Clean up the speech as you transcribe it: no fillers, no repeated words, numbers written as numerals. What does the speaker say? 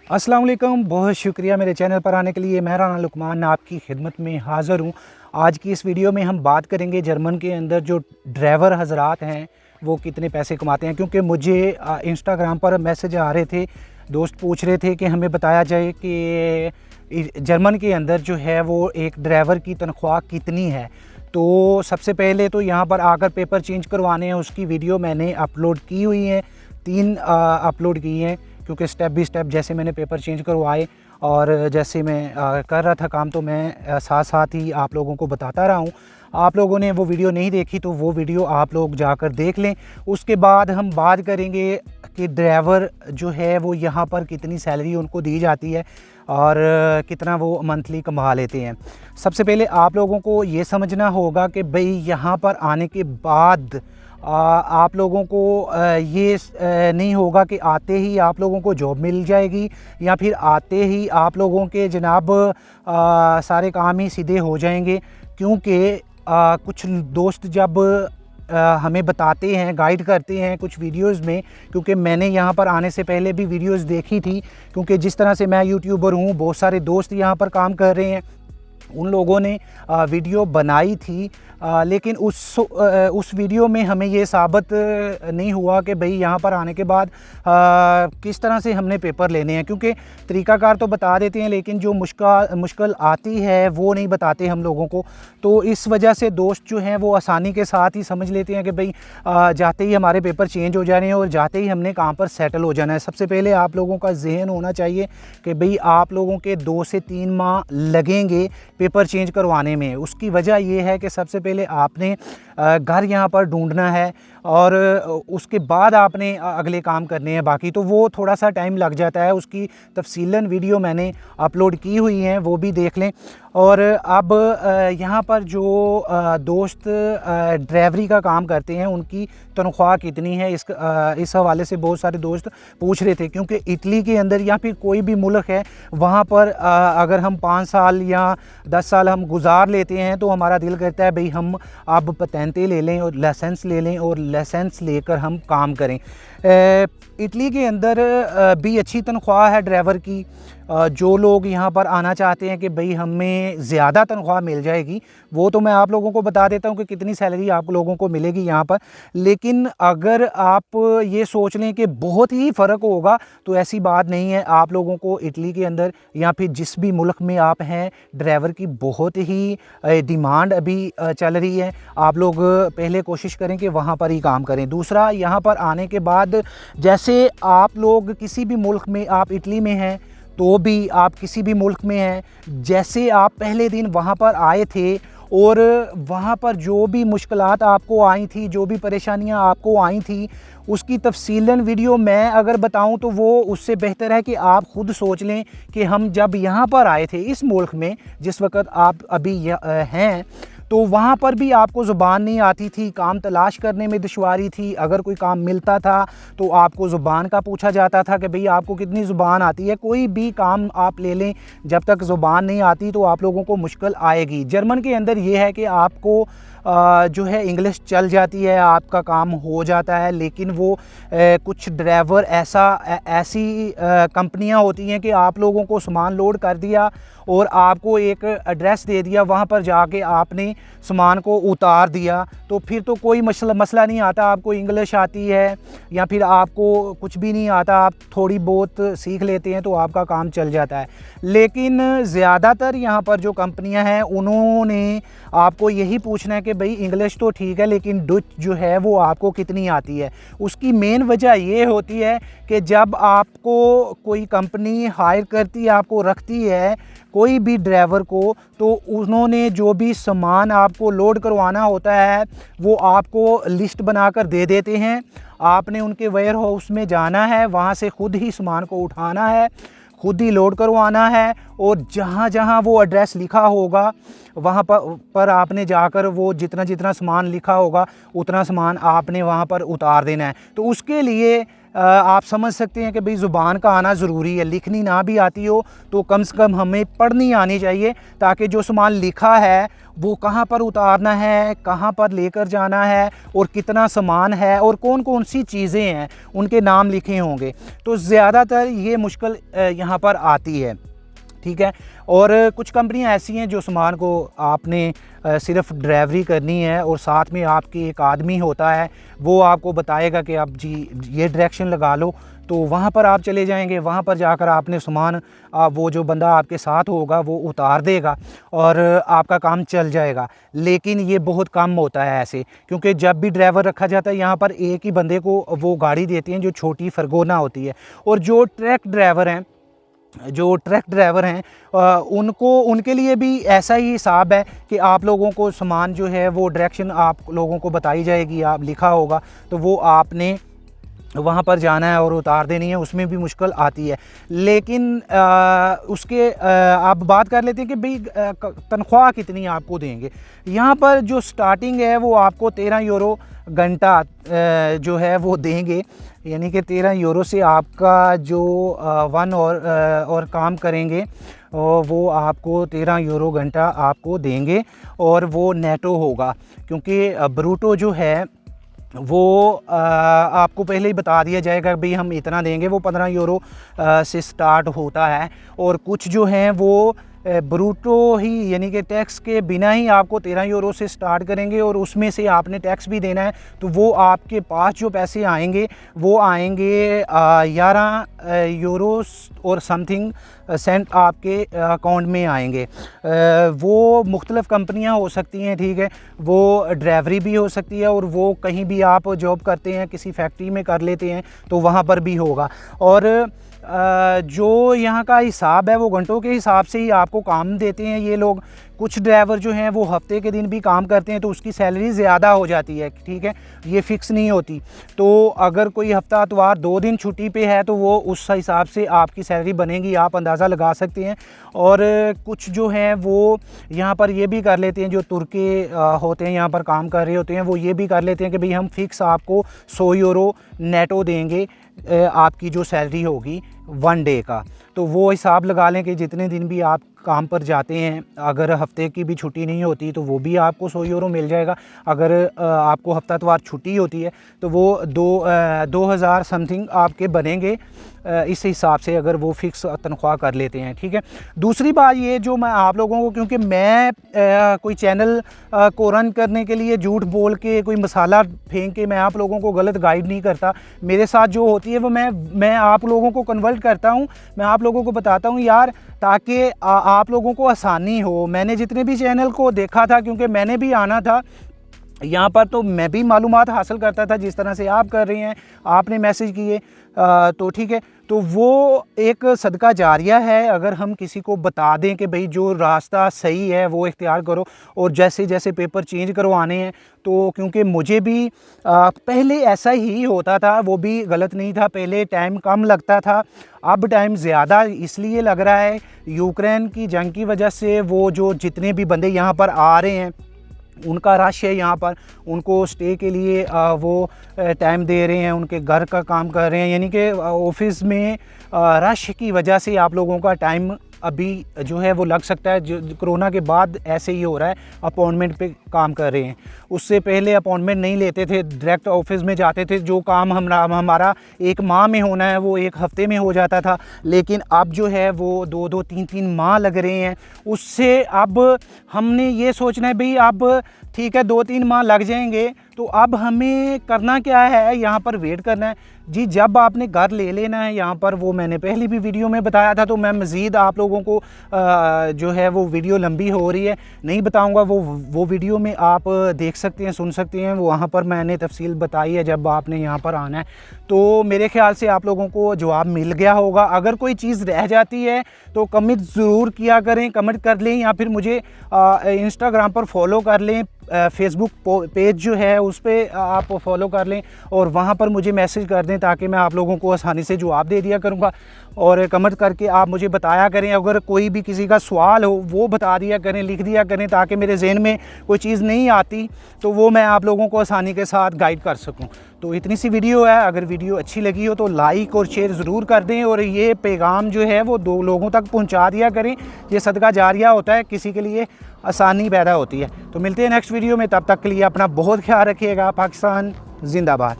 अस्सलाम वालेकुम, बहुत शुक्रिया मेरे चैनल पर आने के लिए। मैं राना लुकमान आपकी खिदमत में हाज़िर हूँ। आज की इस वीडियो में हम बात करेंगे जर्मन के अंदर जो ड्राइवर हज़रात हैं वो कितने पैसे कमाते हैं। क्योंकि मुझे इंस्टाग्राम पर मैसेज आ रहे थे, दोस्त पूछ रहे थे कि हमें बताया जाए कि जर्मन के अंदर जो है वो एक ड्राइवर की तनख्वाह कितनी है। तो सबसे पहले तो यहाँ पर आकर पेपर चेंज करवाने हैं, उसकी वीडियो मैंने अपलोड की हुई है, 3 अपलोड की हैं। क्योंकि स्टेप बाई स्टेप जैसे मैंने पेपर चेंज करवाए और जैसे मैं कर रहा था काम, तो मैं साथ साथ ही आप लोगों को बताता रहा हूँ। आप लोगों ने वो वीडियो नहीं देखी तो वो वीडियो आप लोग जाकर देख लें। उसके बाद हम बात करेंगे कि ड्राइवर जो है वो यहाँ पर कितनी सैलरी उनको दी जाती है और कितना वो मंथली कमा लेते हैं। सबसे पहले आप लोगों को ये समझना होगा कि भाई यहाँ पर आने के बाद आप लोगों को ये नहीं होगा कि आते ही आप लोगों को जॉब मिल जाएगी या फिर आते ही आप लोगों के जनाब सारे काम ही सीधे हो जाएंगे। क्योंकि कुछ दोस्त जब हमें बताते हैं, गाइड करते हैं कुछ वीडियोस में, क्योंकि मैंने यहाँ पर आने से पहले भी वीडियोस देखी थी। क्योंकि जिस तरह से मैं यूट्यूबर हूँ, बहुत सारे दोस्त यहाँ पर काम कर रहे हैं, उन लोगों ने वीडियो बनाई थी, लेकिन उस वीडियो में हमें ये साबित नहीं हुआ कि भाई यहाँ पर आने के बाद किस तरह से हमने पेपर लेने हैं। क्योंकि तरीक़ाकार तो बता देते हैं लेकिन जो मुश्किल आती है वो नहीं बताते हम लोगों को। तो इस वजह से दोस्त जो हैं वो आसानी के साथ ही समझ लेते हैं कि भाई जाते ही हमारे पेपर चेंज हो जाने हैं और जाते ही हमने काम पर सेटल हो जाना है। सबसे पहले आप लोगों का जहन होना चाहिए कि भाई आप लोगों के 2 से 3 माह लगेंगे पेपर चेंज करवाने में। उसकी वजह यह है कि सबसे पहले आपने घर यहाँ पर ढूंढना है और उसके बाद आपने अगले काम करने हैं। बाकी तो वो थोड़ा सा टाइम लग जाता है, उसकी तफसीलन वीडियो मैंने अपलोड की हुई हैं, वो भी देख लें। और अब यहाँ पर जो दोस्त ड्राइवरी का काम करते हैं उनकी तनख्वाह कितनी है, इस हवाले से बहुत सारे दोस्त पूछ रहे थे। क्योंकि इटली के अंदर या फिर कोई भी मुल्क है, वहाँ पर अगर हम 5 साल या 10 साल हम गुजार लेते हैं तो हमारा दिल करता है भाई हम अब पतेंते ले लें और लाइसेंस ले लें और लाइसेंस लेकर हम काम करें। इटली के अंदर भी अच्छी तनख्वाह है ड्राइवर की। जो लोग यहाँ पर आना चाहते हैं कि भाई हमें ज़्यादा तनख्वाह मिल जाएगी, वो तो मैं आप लोगों को बता देता हूँ कि कितनी सैलरी आप लोगों को मिलेगी यहाँ पर। लेकिन अगर आप ये सोच लें कि बहुत ही फ़र्क होगा तो ऐसी बात नहीं है। आप लोगों को इटली के अंदर या फिर जिस भी मुल्क में आप हैं, ड्राइवर की बहुत ही डिमांड अभी चल रही है। आप लोग पहले कोशिश करें कि वहाँ पर ही काम करें। दूसरा, यहाँ पर आने के बाद जैसे आप लोग किसी भी मुल्क में, आप इटली में हैं तो भी आप किसी भी मुल्क में हैं, जैसे आप पहले दिन वहाँ पर आए थे और वहाँ पर जो भी मुश्किलात आपको आई थी, जो भी परेशानियाँ आपको आई थी, उसकी तफसीलन वीडियो मैं अगर बताऊं तो वो उससे बेहतर है कि आप ख़ुद सोच लें कि हम जब यहाँ पर आए थे इस मुल्क में, जिस वक्त आप अभी हैं, तो वहाँ पर भी आपको ज़ुबान नहीं आती थी, काम तलाश करने में दुश्वारी थी। अगर कोई काम मिलता था तो आपको ज़ुबान का पूछा जाता था कि भई आपको कितनी ज़ुबान आती है। कोई भी काम आप ले लें, जब तक ज़ुबान नहीं आती तो आप लोगों को मुश्किल आएगी। जर्मन के अंदर ये है कि आपको जो है इंग्लिश चल जाती है, आपका काम हो जाता है। लेकिन वो कुछ ड्राइवर ऐसी कंपनियां होती हैं कि आप लोगों को सामान लोड कर दिया और आपको एक एड्रेस दे दिया, वहाँ पर जाके आपने सामान को उतार दिया, तो फिर तो कोई मसला नहीं आता। आपको इंग्लिश आती है या फिर आपको कुछ भी नहीं आता, आप थोड़ी बहुत सीख लेते हैं तो आपका काम चल जाता है। लेकिन ज़्यादातर यहाँ पर जो कंपनियाँ हैं उन्होंने आपको यही पूछना है कि भाई इंग्लिश तो ठीक है लेकिन डच जो है वो आपको कितनी आती है। उसकी मेन वजह ये होती है कि जब आपको कोई कंपनी हायर करती है, आपको रखती है कोई भी ड्राइवर को, तो उन्होंने जो भी सामान आपको लोड करवाना होता है वो आपको लिस्ट बनाकर दे देते हैं। आपने उनके वेयर हाउस में जाना है, वहाँ से ख़ुद ही सामान को उठाना है, खुद ही लोड करवाना है और जहाँ जहाँ वो एड्रेस लिखा होगा वहाँ पर आपने जाकर वो जितना सामान लिखा होगा उतना सामान आपने वहाँ पर उतार देना है। तो उसके लिए आप समझ सकते हैं कि भाई ज़ुबान का आना ज़रूरी है। लिखनी ना भी आती हो तो कम से कम हमें पढ़नी आनी चाहिए, ताकि जो सामान लिखा है वो कहाँ पर उतारना है, कहाँ पर लेकर जाना है और कितना सामान है और कौन कौन सी चीज़ें हैं उनके नाम लिखे होंगे। तो ज़्यादातर ये मुश्किल यहाँ पर आती है, ठीक है। और कुछ कंपनियां ऐसी हैं जो सामान को आपने सिर्फ ड्राइवरी करनी है और साथ में आपकी एक आदमी होता है, वो आपको बताएगा कि आप जी ये डायरेक्शन लगा लो, तो वहाँ पर आप चले जाएंगे। वहाँ पर जाकर आपने सामान वो जो बंदा आपके साथ होगा वो उतार देगा और आपका काम चल जाएगा। लेकिन ये बहुत कम होता है ऐसे, क्योंकि जब भी ड्राइवर रखा जाता है यहाँ पर एक ही बंदे को वो गाड़ी देती हैं जो छोटी फरगोना होती है। और जो ट्रक ड्राइवर हैं उनको उनके लिए भी ऐसा ही हिसाब है कि आप लोगों को सामान जो है वो डायरेक्शन आप लोगों को बताई जाएगी, आप लिखा होगा तो वो आपने वहाँ पर जाना है और उतार देनी है। उसमें भी मुश्किल आती है। लेकिन उसके आप बात कर लेते हैं कि भाई तनख्वाह कितनी आपको देंगे। यहाँ पर जो स्टार्टिंग है वो आपको 13 यूरो घंटा जो है वो देंगे, यानी कि 13 यूरो से आपका जो 1 और काम करेंगे वो आपको 13 यूरो घंटा आपको देंगे और वो नेटो होगा, क्योंकि ब्रूटो जो है वो आपको पहले ही बता दिया जाएगा भाई हम इतना देंगे। वो 15 यूरो से स्टार्ट होता है और कुछ जो हैं वो ब्रूटो ही यानी कि टैक्स के बिना ही आपको 13 यूरो से स्टार्ट करेंगे और उसमें से आपने टैक्स भी देना है। तो वो आपके पास जो पैसे आएंगे वो आएंगे 11 यूरो और समथिंग सेंट आपके अकाउंट में आएंगे। वो मुख्तलिफ़ कंपनियां हो सकती हैं, ठीक है, वो ड्राइवरी भी हो सकती है और वो कहीं भी आप जॉब करते हैं किसी फैक्ट्री में कर लेते हैं तो वहाँ पर भी होगा। और जो यहाँ का हिसाब है वो घंटों के हिसाब से ही आपको काम देते हैं ये लोग। कुछ ड्राइवर जो हैं वो हफ्ते के दिन भी काम करते हैं तो उसकी सैलरी ज़्यादा हो जाती है, ठीक है, ये फ़िक्स नहीं होती। तो अगर कोई हफ्ता इतवार 2 दिन छुट्टी पे है तो वो उस हिसाब से आपकी सैलरी बनेगी, आप अंदाज़ा लगा सकते हैं। और कुछ जो हैं वो यहाँ पर ये भी कर लेते हैं, जो तुर्के होते हैं यहाँ पर काम कर रहे होते हैं, वो ये भी कर लेते हैं कि भाई हम फ़िक्स आपको 100 यूरो नेटो देंगे आपकी जो सैलरी होगी 1 डे का। तो वो हिसाब लगा लें कि जितने दिन भी आप काम पर जाते हैं, अगर हफ्ते की भी छुट्टी नहीं होती तो वो भी आपको 100 यूरो मिल जाएगा। अगर आपको हफ्ता इतवार छुट्टी होती है तो वो 2000 समथिंग आपके बनेंगे इस हिसाब से, अगर वो फ़िक्स तनख्वाह कर लेते हैं, ठीक है। दूसरी बात ये जो मैं आप लोगों को, क्योंकि मैं कोई चैनल को रन करने के लिए झूठ बोल के कोई मसाला फेंक के मैं आप लोगों को गलत गाइड नहीं करता। मेरे साथ जो होती है वो मैं आप लोगों को कन्वर्ट करता हूँ, मैं आप लोगों को बताता हूँ यार, ताकि आप लोगों को आसानी हो। मैंने जितने भी चैनल को देखा था, क्योंकि मैंने भी आना था यहाँ पर, तो मैं भी मालूमात हासिल करता था जिस तरह से आप कर रहे हैं, आपने मैसेज किए तो ठीक है। तो वो एक सदका जारिया है, अगर हम किसी को बता दें कि भाई जो रास्ता सही है वो इख्तियार करो। और जैसे जैसे पेपर चेंज करवाने हैं तो, क्योंकि मुझे भी पहले ऐसा ही होता था, वो भी गलत नहीं था, पहले टाइम कम लगता था, अब टाइम ज़्यादा इसलिए लग रहा है यूक्रेन की जंग की वजह से। वो जो जितने भी बंदे यहाँ पर आ रहे हैं उनका रश है यहाँ पर, उनको स्टे के लिए वो टाइम दे रहे हैं, उनके घर का काम कर रहे हैं, यानी कि ऑफिस में रश की वजह से आप लोगों का टाइम अभी जो है वो लग सकता है। जो कोरोना के बाद ऐसे ही हो रहा है, अपॉइंटमेंट पे काम कर रहे हैं। उससे पहले अपॉइंटमेंट नहीं लेते थे, डायरेक्ट ऑफिस में जाते थे, जो काम हमारा 1 माह में होना है वो 1 हफ्ते में हो जाता था। लेकिन अब जो है वो 2-2, 3-3 माह लग रहे हैं। उससे अब हमने ये सोचना है भाई अब ठीक है 2-3 माह लग जाएंगे, तो अब हमें करना क्या है, यहाँ पर वेट करना है जी। जब आपने घर ले लेना है यहाँ पर, वो मैंने पहली भी वीडियो में बताया था, तो मैं मज़ीद आप लोगों को जो है वो वीडियो लंबी हो रही है नहीं बताऊँगा, वो वीडियो में आप देख सकते हैं, सुन सकते हैं, वहाँ पर मैंने तफसील बताई है जब आपने यहाँ पर आना है। तो मेरे ख्याल से आप लोगों को जवाब मिल गया होगा। अगर कोई चीज़ रह जाती है तो कमेंट ज़रूर किया करें, कमेंट कर लें, या फिर मुझे इंस्टाग्राम पर फॉलो कर लें, फेसबुक पेज जो है उस पर आप फॉलो कर लें और वहाँ पर मुझे मैसेज कर दें, ताकि मैं आप लोगों को आसानी से जवाब दे दिया करूँगा। और कमेंट करके आप मुझे बताया करें, अगर कोई भी किसी का सवाल हो वो बता दिया करें, लिख दिया करें, ताकि मेरे जहन में कोई चीज़ नहीं आती तो वो मैं आप लोगों को आसानी के साथ गाइड कर सकूँ। तो तो इतनी सी वीडियो है। अगर वीडियो अच्छी लगी हो तो लाइक और शेयर ज़रूर कर दें और ये पैगाम जो है वो 2 लोगों तक पहुंचा दिया करें। ये सदका जारिया होता है, किसी के लिए आसानी पैदा होती है। तो मिलते हैं नेक्स्ट वीडियो में, तब तक के लिए अपना बहुत ख्याल रखिएगा। पाकिस्तान जिंदाबाद।